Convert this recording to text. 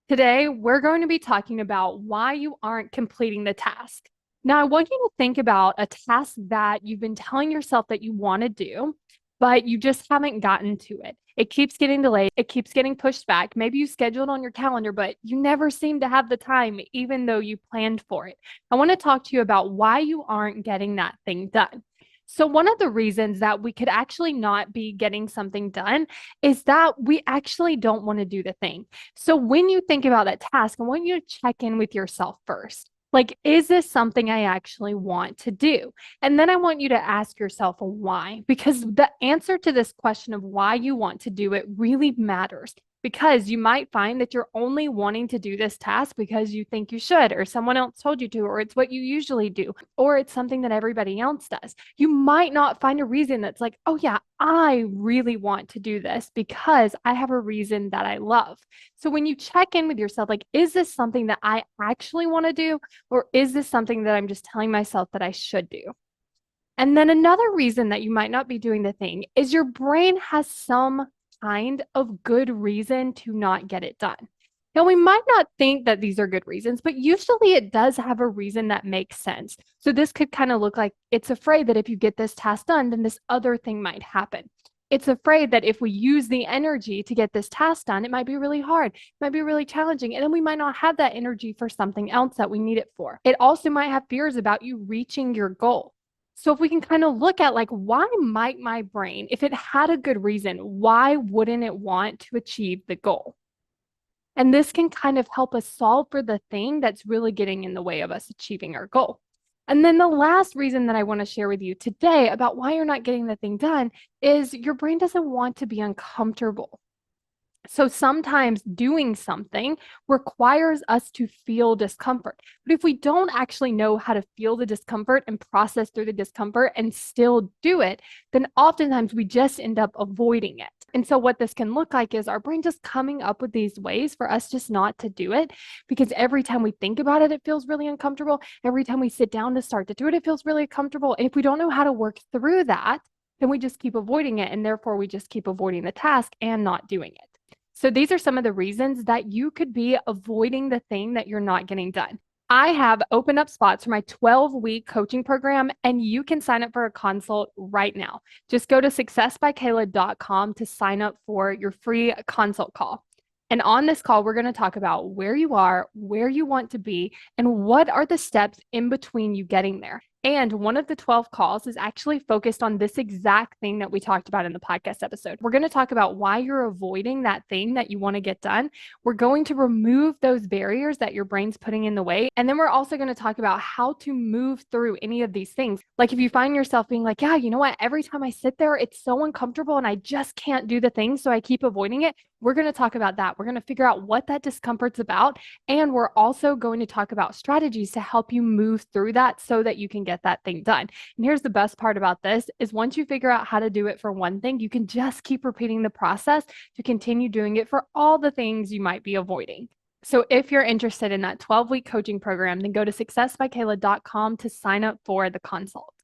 Today, we're going to be talking about why you aren't completing the task. Now, I want you to think about a task that you've been telling yourself that you want to do, but you just haven't gotten to it. It keeps getting delayed, it keeps getting pushed back. Maybe you scheduled on your calendar, but you never seem to have the time, even though you planned for it. I want to talk to you about why you aren't getting that thing done. So, one of the reasons that we could actually not be getting something done is that we actually don't want to do the thing. So when you think about that task, I want you to check in with yourself first. Like, is this something I actually want to do? And then I want you to ask yourself why, because the answer to this question of why you want to do it really matters. Because you might find that you're only wanting to do this task because you think you should, or someone else told you to, or it's what you usually do, or it's something that everybody else does. You might not find a reason that's like, oh, yeah, I really want to do this because I have a reason that I love. So when you check in with yourself, like, is this something that I actually want to do? Or is this something that I'm just telling myself that I should do? And then another reason that you might not be doing the thing is your brain has some kind of good reason to not get it done. Now, we might not think that these are good reasons, but usually it does have a reason that makes sense. So this could kind of look like it's afraid that if you get this task done, then this other thing might happen. It's afraid that if we use the energy to get this task done, it might be really hard, it might be really challenging, and then we might not have that energy for something else that we need it for. It also might have fears about you reaching your goal. So if we can kind of look at like, why might my brain, if it had a good reason, why wouldn't it want to achieve the goal? And this can kind of help us solve for the thing that's really getting in the way of us achieving our goal. And then the last reason that I want to share with you today about why you're not getting the thing done is your brain doesn't want to be uncomfortable. So sometimes doing something requires us to feel discomfort. But if we don't actually know how to feel the discomfort and process through the discomfort and still do it, then oftentimes we just end up avoiding it. And so what this can look like is our brain just coming up with these ways for us just not to do it because every time we think about it, it feels really uncomfortable. Every time we sit down to start to do it, it feels really uncomfortable. And if we don't know how to work through that, then we just keep avoiding it. And therefore, we just keep avoiding the task and not doing it. So these are some of the reasons that you could be avoiding the thing that you're not getting done. I have opened up spots for my 12-week coaching program, and you can sign up for a consult right now. Just go to successbykayla.com to sign up for your free consult call. And on this call, we're going to talk about where you are, where you want to be, and what are the steps in between you getting there. And one of the 12 calls is actually focused on this exact thing that we talked about in the podcast episode. We're going to talk about why you're avoiding that thing that you want to get done. We're going to remove those barriers that your brain's putting in the way. And then we're also going to talk about how to move through any of these things. Like if you find yourself being like, yeah, you know what? Every time I sit there, it's so uncomfortable and I just can't do the thing. So I keep avoiding it. We're going to talk about that. We're going to figure out what that discomfort's about. And we're also going to talk about strategies to help you move through that so that you can get that thing done. And here's the best part about this is once you figure out how to do it for one thing, you can just keep repeating the process to continue doing it for all the things you might be avoiding. So if you're interested in that 12-week coaching program, then go to successbykayla.com to sign up for the consult.